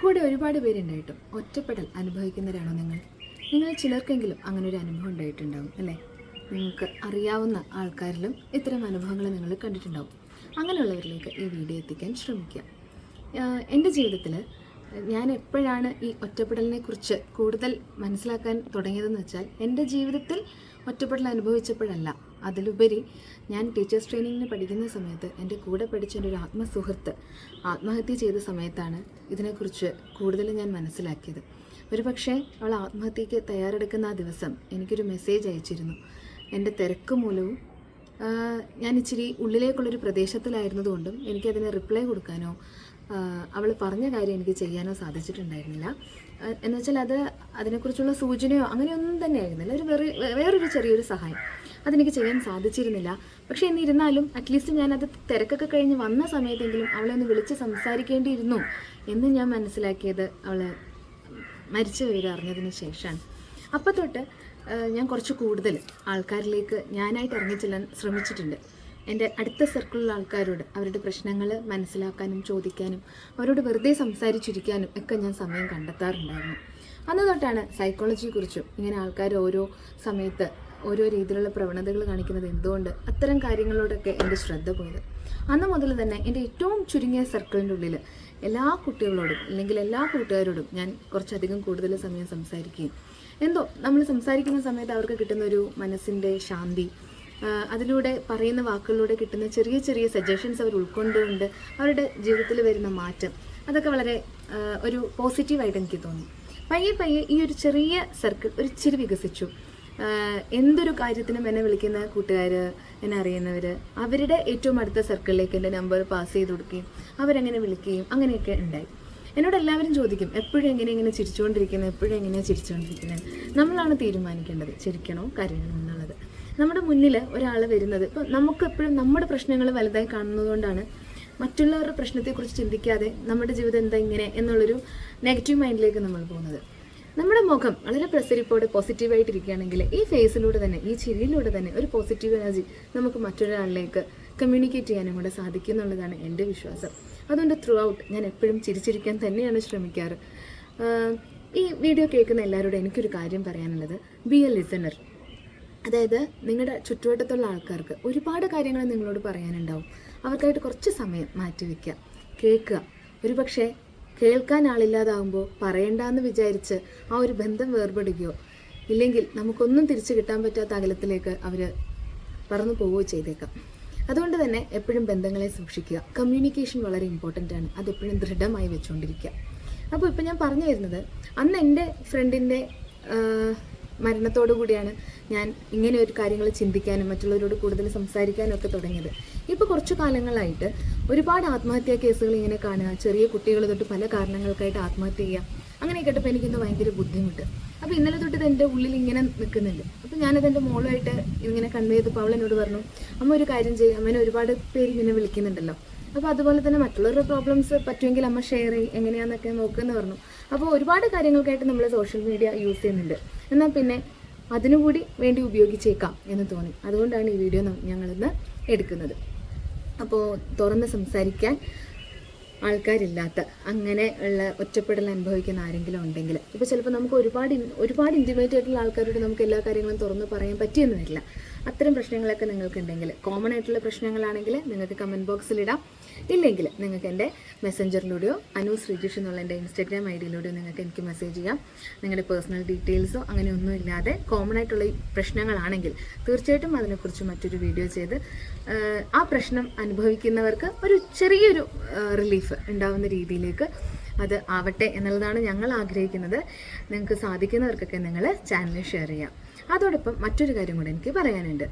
കൂടെ ഒരുപാട് പേരുണ്ടായിട്ടും ഒറ്റപ്പെടൽ അനുഭവിക്കുന്നവരാണോ നിങ്ങൾ? നിങ്ങൾ ചിലർക്കെങ്കിലും അങ്ങനെ ഒരു അനുഭവം ഉണ്ടായിട്ടുണ്ടാവും അല്ലേ? നിങ്ങൾക്ക് അറിയാവുന്ന ആൾക്കാരിലും ഇത്തരം അനുഭവങ്ങൾ നിങ്ങൾ കണ്ടിട്ടുണ്ടാവും. അങ്ങനെയുള്ളവരിലേക്ക് ഈ വീഡിയോ എത്തിക്കാൻ ശ്രമിക്കുക. എൻ്റെ ജീവിതത്തിൽ ഞാൻ എപ്പോഴാണ് ഈ ഒറ്റപ്പെടലിനെ കുറിച്ച് കൂടുതൽ മനസ്സിലാക്കാൻ തുടങ്ങിയതെന്ന് വെച്ചാൽ, എൻ്റെ ജീവിതത്തിൽ ഒറ്റപ്പെടൽ അനുഭവിച്ചപ്പോഴല്ല, അതിലുപരി ഞാൻ ടീച്ചേഴ്സ് ട്രെയിനിങ്ങിന് പഠിക്കുന്ന സമയത്ത് എൻ്റെ കൂടെ പഠിച്ച എൻ്റെ ഒരു ആത്മസുഹൃത്ത് ആത്മഹത്യ ചെയ്ത സമയത്താണ് ഇതിനെക്കുറിച്ച് കൂടുതൽ ഞാൻ മനസ്സിലാക്കിയത്. ഒരുപക്ഷെ അവൾ ആത്മഹത്യയ്ക്ക് തയ്യാറെടുക്കുന്ന ആ ദിവസം എനിക്കൊരു മെസ്സേജ് അയച്ചിരുന്നു. എൻ്റെ തിരക്ക് മൂലവും ഞാൻ ഇച്ചിരി ഉള്ളിലേക്കുള്ളൊരു പ്രദേശത്തിലായിരുന്നതുകൊണ്ടും എനിക്കതിന് റിപ്ലൈ കൊടുക്കാനോ അവൾ പറഞ്ഞ കാര്യം എനിക്ക് ചെയ്യാനോ സാധിച്ചിട്ടുണ്ടായിരുന്നില്ല. എന്നുവെച്ചാൽ അതിനെക്കുറിച്ചുള്ള സൂചനയോ അങ്ങനെയൊന്നും തന്നെ ആയിരുന്നില്ല. വേറൊരു ചെറിയൊരു സഹായം അതെനിക്ക് ചെയ്യാൻ സാധിച്ചിരുന്നില്ല. പക്ഷേ എന്നിരുന്നാലും അറ്റ്ലീസ്റ്റ് ഞാനത് തിരക്കൊക്കെ കഴിഞ്ഞ് വന്ന സമയത്തെങ്കിലും അവളെ ഒന്ന് വിളിച്ച് സംസാരിക്കേണ്ടിയിരുന്നു എന്ന് ഞാൻ മനസ്സിലാക്കിയത് അവൾ മരിച്ച വിവരം അറിഞ്ഞതിന് ശേഷമാണ്. അപ്പോൾ തൊട്ട് ഞാൻ കുറച്ച് കൂടുതൽ ആൾക്കാരിലേക്ക് ഞാനായിട്ട് ഇറങ്ങിച്ചെല്ലാൻ ശ്രമിച്ചിട്ടുണ്ട്. എൻ്റെ അടുത്ത സർക്കിളിലുള്ള ആൾക്കാരോട് അവരുടെ പ്രശ്നങ്ങൾ മനസ്സിലാക്കാനും ചോദിക്കാനും അവരോട് വെറുതെ സംസാരിച്ചിരിക്കാനും ഒക്കെ ഞാൻ സമയം കണ്ടെത്താറുണ്ടായിരുന്നു. അന്ന് തൊട്ടാണ് സൈക്കോളജിയെക്കുറിച്ചും ഇങ്ങനെ ആൾക്കാർ ഓരോ സമയത്ത് ഓരോ രീതിയിലുള്ള പ്രവണതകൾ കാണിക്കുന്നത് എന്തുകൊണ്ട് അത്തരം കാര്യങ്ങളോടൊക്കെ എൻ്റെ ശ്രദ്ധ പോയത്. അന്ന് മുതൽ തന്നെ എൻ്റെ ഏറ്റവും ചുരുങ്ങിയ സർക്കിളിൻ്റെ ഉള്ളിൽ എല്ലാ കുട്ടികളോടും അല്ലെങ്കിൽ എല്ലാ കൂട്ടുകാരോടും ഞാൻ കുറച്ചധികം കൂടുതൽ സമയം സംസാരിക്കുകയും എന്തോ നമ്മൾ സംസാരിക്കുന്ന സമയത്ത് അവർക്ക് കിട്ടുന്നൊരു മനസ്സിൻ്റെ ശാന്തി, അതിലൂടെ പറയുന്ന വാക്കുകളിലൂടെ കിട്ടുന്ന ചെറിയ ചെറിയ സജഷൻസ് അവർ ഉൾക്കൊണ്ടുകൊണ്ട് അവരുടെ ജീവിതത്തിൽ വരുന്ന മാറ്റം, അതൊക്കെ വളരെ ഒരു പോസിറ്റീവായിട്ട് എനിക്ക് തോന്നി. പയ്യെ ഈ ഒരു ചെറിയ സർക്കിൾ ഒരിച്ചിരി വികസിച്ചു. എന്തൊരു കാര്യത്തിനും എന്നെ വിളിക്കുന്ന കൂട്ടുകാർ, എന്നെ അറിയുന്നവർ, അവരുടെ ഏറ്റവും അടുത്ത സർക്കിളിലേക്ക് എൻ്റെ നമ്പർ പാസ് ചെയ്ത് കൊടുക്കുകയും അവരെങ്ങനെ വിളിക്കുകയും അങ്ങനെയൊക്കെ ഉണ്ടായി. എന്നോട് എല്ലാവരും ചോദിക്കും, എപ്പോഴും എങ്ങനെ ചിരിച്ചുകൊണ്ടിരിക്കുന്നത്, എപ്പോഴും എങ്ങനെയാണ് ചിരിച്ചുകൊണ്ടിരിക്കുന്നത്? നമ്മളാണ് തീരുമാനിക്കേണ്ടത് ചിരിക്കണോ കരയണോ എന്നുള്ളത്. നമ്മുടെ മുന്നിൽ ഒരാൾ വരുന്നത്, ഇപ്പോൾ നമുക്ക് എപ്പോഴും നമ്മുടെ പ്രശ്നങ്ങൾ വലുതായി കാണുന്നതുകൊണ്ടാണ് മറ്റുള്ളവരുടെ പ്രശ്നത്തെക്കുറിച്ച് ചിന്തിക്കാതെ നമ്മുടെ ജീവിതം എന്താ ഇങ്ങനെ എന്നുള്ളൊരു നെഗറ്റീവ് മൈൻഡിലേക്ക് നമ്മൾ പോകുന്നത്. നമ്മുടെ മുഖം വളരെ പ്രസരിപ്പോടെ പോസിറ്റീവായിട്ടിരിക്കുകയാണെങ്കിൽ ഈ ഫേസിലൂടെ തന്നെ, ഈ ചിരിയിലൂടെ തന്നെ ഒരു പോസിറ്റീവ് എനർജി നമുക്ക് മറ്റൊരാളിലേക്ക് കമ്മ്യൂണിക്കേറ്റ് ചെയ്യാനും കൂടെ സാധിക്കും എന്നുള്ളതാണ് എൻ്റെ വിശ്വാസം. അതുകൊണ്ട് ത്രൂ ഔട്ട് ഞാൻ എപ്പോഴും ചിരിച്ചിരിക്കാൻ തന്നെയാണ് ശ്രമിക്കാറ്. ഈ വീഡിയോ കേൾക്കുന്ന എല്ലാവരോടും എനിക്കൊരു കാര്യം പറയാനുള്ളത്, ബി എ ലിസണർ. അതായത് നിങ്ങളുടെ ചുറ്റുവട്ടത്തുള്ള ആൾക്കാർക്ക് ഒരുപാട് കാര്യങ്ങൾ നിങ്ങളോട് പറയാനുണ്ടാവും. അവർക്കായിട്ട് കുറച്ച് സമയം മാറ്റിവെക്കുക, കേൾക്കുക. ഒരുപക്ഷെ കേൾക്കാൻ ആളില്ലാതാവുമ്പോൾ പറയണ്ടെന്ന് വിചാരിച്ച് ആ ഒരു ബന്ധം വേർപെടുകയോ ഇല്ലെങ്കിൽ നമുക്കൊന്നും തിരിച്ചു കിട്ടാൻ പറ്റാത്ത അകലത്തിലേക്ക് അവർ പറന്നു പോവുകയോ ചെയ്തേക്കാം. അതുകൊണ്ട് തന്നെ എപ്പോഴും ബന്ധങ്ങളെ സൂക്ഷിക്കുക. കമ്മ്യൂണിക്കേഷൻ വളരെ ഇമ്പോർട്ടൻ്റ് ആണ്. അതെപ്പോഴും ദൃഢമായി വെച്ചുകൊണ്ടിരിക്കുക. അപ്പോൾ ഇപ്പം ഞാൻ പറഞ്ഞു വരുന്നത്, അന്ന് എൻ്റെ ഫ്രണ്ടിൻ്റെ മരണത്തോടു കൂടിയാണ് ഞാൻ ഇങ്ങനെ ഒരു കാര്യങ്ങൾ ചിന്തിക്കാനും മറ്റുള്ളവരോട് കൂടുതൽ സംസാരിക്കാനും ഒക്കെ തുടങ്ങിയത്. ഇപ്പോൾ കുറച്ചു കാലങ്ങളായിട്ട് ഒരുപാട് ആത്മഹത്യാ കേസുകൾ ഇങ്ങനെ കാണുക, ചെറിയ കുട്ടികൾ തൊട്ട് പല കാരണങ്ങൾക്കായിട്ട് ആത്മഹത്യ ചെയ്യുക, അങ്ങനെ കേട്ടപ്പോൾ എനിക്കിന്ന് ഭയങ്കര ബുദ്ധിമുട്ട്. അപ്പോൾ ഇന്നലെ തൊട്ട് ഇത് എൻ്റെ ഉള്ളിൽ ഇങ്ങനെ നിൽക്കുന്നുണ്ട്. അപ്പോൾ ഞാനത് എൻ്റെ മോളുമായിട്ട് ഇങ്ങനെ കൺവേ ചെയ്തപ്പോൾ അവൾ എന്നോട് പറഞ്ഞു, അമ്മ ഒരു കാര്യം ചെയ്യും, അമ്മേനെ ഒരുപാട് പേര് ഇങ്ങനെ വിളിക്കുന്നുണ്ടല്ലോ, അപ്പോൾ അതുപോലെ തന്നെ മറ്റുള്ളവരുടെ പ്രോബ്ലംസ് പറ്റുമെങ്കിൽ അമ്മ ഷെയർ ചെയ്യും, എങ്ങനെയാണെന്നൊക്കെ നോക്കുമെന്ന് പറഞ്ഞു. അപ്പോൾ ഒരുപാട് കാര്യങ്ങൾക്കായിട്ട് നമ്മൾ സോഷ്യൽ മീഡിയ യൂസ് ചെയ്യുന്നുണ്ട്, എന്നാൽ പിന്നെ അതിനുകൂടി വേണ്ടി ഉപയോഗിച്ചേക്കാം എന്ന് തോന്നി. അതുകൊണ്ടാണ് ഈ വീഡിയോ ഞങ്ങളിന്ന് എടുക്കുന്നത്. അപ്പോൾ തുറന്ന് സംസാരിക്കാൻ ആൾക്കാരില്ലാത്ത, അങ്ങനെ ഉള്ള ഒറ്റപ്പെടൽ അനുഭവിക്കുന്ന ആരെങ്കിലും ഉണ്ടെങ്കിൽ, ഇപ്പോൾ ചിലപ്പോൾ നമുക്ക് ഒരുപാട് ഇൻറ്റിമേറ്റ് ആയിട്ടുള്ള ആൾക്കാരോട് നമുക്ക് എല്ലാ കാര്യങ്ങളും തുറന്ന് പറയാൻ പറ്റിയെന്ന് വരില്ല. അത്തരം പ്രശ്നങ്ങളൊക്കെ നിങ്ങൾക്കുണ്ടെങ്കിൽ, കോമൺ ആയിട്ടുള്ള പ്രശ്നങ്ങളാണെങ്കിൽ നിങ്ങൾക്ക് കമൻറ്റ് ബോക്സിലിടാം. ഇല്ലെങ്കിൽ നിങ്ങൾക്ക് എൻ്റെ മെസ്സഞ്ചറിലൂടെയോ അനൂസ് റിജിഷ് എന്നുള്ള എൻ്റെ ഇൻസ്റ്റാഗ്രാം ഐഡിയിലൂടെയോ നിങ്ങൾക്ക് എനിക്ക് മെസ്സേജ് ചെയ്യാം. നിങ്ങളുടെ പേഴ്സണൽ ഡീറ്റെയിൽസോ അങ്ങനെയൊന്നും ഇല്ലാതെ കോമൺ ആയിട്ടുള്ള ഈ പ്രശ്നങ്ങളാണെങ്കിൽ തീർച്ചയായിട്ടും അതിനെക്കുറിച്ച് മറ്റൊരു വീഡിയോ ചെയ്ത് ആ പ്രശ്നം അനുഭവിക്കുന്നവർക്ക് ഒരു ചെറിയൊരു റിലീഫ് ഉണ്ടാവുന്ന രീതിയിലേക്ക് അത് ആവട്ടെ എന്നുള്ളതാണ് ഞങ്ങൾ ആഗ്രഹിക്കുന്നത്. നിങ്ങൾക്ക് സാധിക്കുന്നവർക്കൊക്കെ നിങ്ങൾ ചാനൽ ഷെയർ ചെയ്യാം. അതോടൊപ്പം മറ്റൊരു കാര്യം കൂടെ എനിക്ക് പറയാനുണ്ട്.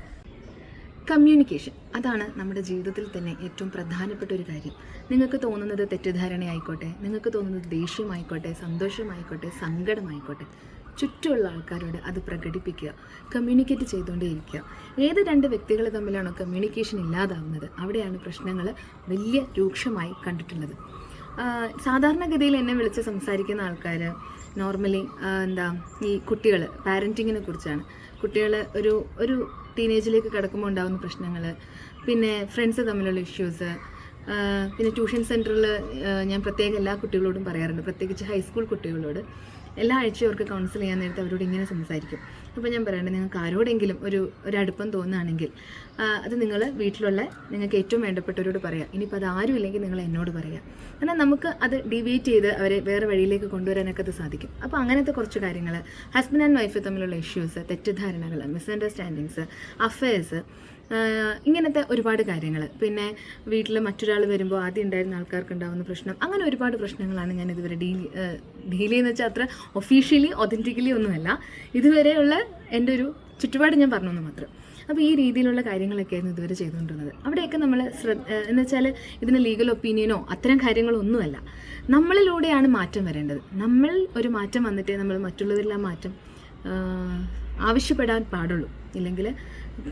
കമ്മ്യൂണിക്കേഷൻ, അതാണ് നമ്മുടെ ജീവിതത്തിൽ തന്നെ ഏറ്റവും പ്രധാനപ്പെട്ട ഒരു കാര്യം. നിങ്ങൾക്ക് തോന്നുന്നത് തെറ്റിദ്ധാരണയായിക്കോട്ടെ, നിങ്ങൾക്ക് തോന്നുന്നത് ദേഷ്യമായിക്കോട്ടെ, സന്തോഷമായിക്കോട്ടെ, സങ്കടമായിക്കോട്ടെ, ചുറ്റുമുള്ള ആൾക്കാരോട് അത് പ്രകടിപ്പിക്കുക, കമ്മ്യൂണിക്കേറ്റ് ചെയ്തുകൊണ്ടേയിരിക്കുക. ഏത് രണ്ട് വ്യക്തികൾ തമ്മിലാണോ കമ്മ്യൂണിക്കേഷൻ ഇല്ലാതാവുന്നത് അവിടെയാണ് പ്രശ്നങ്ങൾ വലിയ രൂക്ഷമായി കണ്ടിട്ടുള്ളത്. സാധാരണഗതിയിൽ എന്നെ വിളിച്ച് സംസാരിക്കുന്ന ആൾക്കാർ നോർമലി ഈ കുട്ടികൾ, പാരൻറ്റിങ്ങിനെ കുറിച്ചാണ്. കുട്ടികൾ ഒരു ടീനേജിലേക്ക് കിടക്കുമ്പോൾ ഉണ്ടാകുന്ന പ്രശ്നങ്ങൾ, പിന്നെ ഫ്രണ്ട്സ് തമ്മിലുള്ള ഇഷ്യൂസ്, പിന്നെ ട്യൂഷൻ സെൻറ്ററിൽ ഞാൻ പ്രത്യേകം എല്ലാ കുട്ടികളോടും പറയാറുണ്ട്, പ്രത്യേകിച്ച് ഹൈസ്കൂൾ കുട്ടികളോട് എല്ലാ ആഴ്ചയും അവർക്ക് കൗൺസിൽ ചെയ്യാൻ നേരത്തെ അവരോട് ഇങ്ങനെ സംസാരിക്കും. അപ്പോൾ ഞാൻ പറയണ്ടേ, നിങ്ങൾക്ക് ആരോടെങ്കിലും ഒരു അടുപ്പം തോന്നുകയാണെങ്കിൽ അത് നിങ്ങൾ വീട്ടിലുള്ള നിങ്ങൾക്ക് ഏറ്റവും വേണ്ടപ്പെട്ടവരോട് പറയാം. ഇനിയിപ്പോൾ അത് ആരും ഇല്ലെങ്കിൽ നിങ്ങൾ എന്നോട് പറയാം. എന്നാൽ നമുക്ക് അത് ഡിവേറ്റ് ചെയ്ത് അവരെ വേറെ വഴിയിലേക്ക് കൊണ്ടുവരാനൊക്കെ അത് സാധിക്കും. അപ്പോൾ അങ്ങനത്തെ കുറച്ച് കാര്യങ്ങൾ, ഹസ്ബൻഡ് ആൻഡ് വൈഫ് തമ്മിലുള്ള ഇഷ്യൂസ്, തെറ്റിദ്ധാരണകൾ, മിസ്അണ്ടർസ്റ്റാൻഡിങ്സ്, അഫയേഴ്സ്, ഇങ്ങനത്തെ ഒരുപാട് കാര്യങ്ങൾ, പിന്നെ വീട്ടിൽ മറ്റൊരാൾ വരുമ്പോൾ ആദ്യം ഉണ്ടായിരുന്ന ആൾക്കാർക്ക് ഉണ്ടാകുന്ന പ്രശ്നം, അങ്ങനെ ഒരുപാട് പ്രശ്നങ്ങളാണ് ഞാൻ ഇതുവരെ ഡീൽ ചെയ്യുന്ന വെച്ചാൽ അത്ര ഒഫീഷ്യലി ഒതൻറ്റിക്കലി ഒന്നുമല്ല, ഇതുവരെയുള്ള എൻ്റെ ഒരു ചുറ്റുപാട് ഞാൻ പറഞ്ഞെന്ന് മാത്രം. അപ്പോൾ ഈ രീതിയിലുള്ള കാര്യങ്ങളൊക്കെയായിരുന്നു ഇതുവരെ ചെയ്തുകൊണ്ടിരുന്നത്. അവിടെയൊക്കെ നമ്മൾ എന്ന് വെച്ചാൽ ഇതിന് ലീഗൽ ഒപ്പീനിയനോ അത്തരം കാര്യങ്ങളൊന്നുമല്ല, നമ്മളിലൂടെയാണ് മാറ്റം വരേണ്ടത്. നമ്മൾ ഒരു മാറ്റം വന്നിട്ടേ നമ്മൾ മറ്റുള്ളവരിൽ ആ മാറ്റം ആവശ്യപ്പെടാൻ പാടുള്ളൂ, ഇല്ലെങ്കിൽ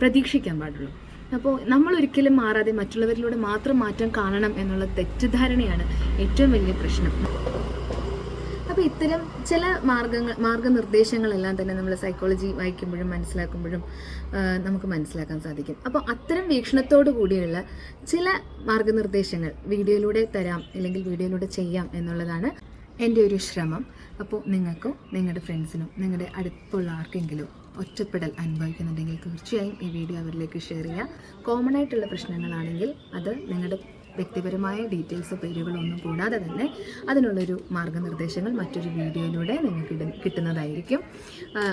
പ്രതീക്ഷിക്കാൻ പാടുള്ളൂ. അപ്പോൾ നമ്മൾ ഒരിക്കലും മാറാതെ മറ്റുള്ളവരിലൂടെ മാത്രം മാറ്റം കാണണം എന്നുള്ള തെറ്റിദ്ധാരണയാണ് ഏറ്റവും വലിയ പ്രശ്നം. അപ്പോൾ ഇത്തരം ചില മാർഗനിർദ്ദേശങ്ങളെല്ലാം തന്നെ നമ്മൾ സൈക്കോളജി വായിക്കുമ്പോഴും മനസ്സിലാക്കുമ്പോഴും നമുക്ക് മനസ്സിലാക്കാൻ സാധിക്കും. അപ്പോൾ അത്തരം വീക്ഷണത്തോടു കൂടിയുള്ള ചില മാർഗനിർദ്ദേശങ്ങൾ വീഡിയോയിലൂടെ തരാം, അല്ലെങ്കിൽ വീഡിയോയിലൂടെ ചെയ്യാം എന്നുള്ളതാണ് എൻ്റെ ഒരു ശ്രമം. അപ്പോൾ നിങ്ങൾക്കോ നിങ്ങളുടെ ഫ്രണ്ട്സിനോ നിങ്ങളുടെ അടുത്തുള്ള ആർക്കെങ്കിലും ഒറ്റപ്പെടൽ അനുഭവിക്കുന്നുണ്ടെങ്കിൽ തീർച്ചയായും ഈ വീഡിയോ അവരിലേക്ക് ഷെയർ ചെയ്യുക. കോമൺ ആയിട്ടുള്ള പ്രശ്നങ്ങളാണെങ്കിൽ അത് നിങ്ങളുടെ വ്യക്തിപരമായ ഡീറ്റെയിൽസോ പേരുകളോ ഒന്നും കൂടാതെ തന്നെ അതിനുള്ളൊരു മാർഗ്ഗനിർദ്ദേശങ്ങൾ മറ്റൊരു വീഡിയോയിലൂടെ നിങ്ങൾക്ക് കിട്ടുന്നതായിരിക്കും.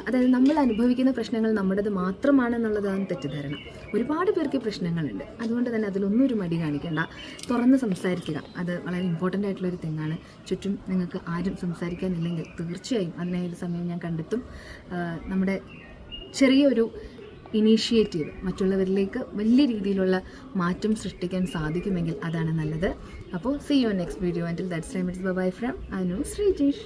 അതായത് നമ്മൾ അനുഭവിക്കുന്ന പ്രശ്നങ്ങൾ നമ്മുടേത് മാത്രമാണെന്നുള്ളതാണ് തെറ്റിദ്ധാരണ. ഒരുപാട് പേർക്ക് പ്രശ്നങ്ങളുണ്ട്, അതുകൊണ്ട് തന്നെ അതിലൊന്നും ഒരു മടി കാണിക്കേണ്ട, തുറന്ന് സംസാരിക്കുക. അത് വളരെ ഇമ്പോർട്ടൻ്റ് ആയിട്ടുള്ളൊരു തിങ്ങാണ്. ചുറ്റും നിങ്ങൾക്ക് ആരും സംസാരിക്കാനില്ലെങ്കിൽ തീർച്ചയായും അതിനായൊരു സമയം ഞാൻ കണ്ടെത്തും. നമ്മുടെ ചെറിയൊരു ഇനീഷ്യേറ്റീവ് മറ്റുള്ളവരിലേക്ക് വലിയ രീതിയിലുള്ള മാറ്റം സൃഷ്ടിക്കാൻ സാധിക്കുമെങ്കിൽ അതാണ് നല്ലത്. അപ്പോൾ see you on next video. Until that time, it's bye bye from Anu Srijesh.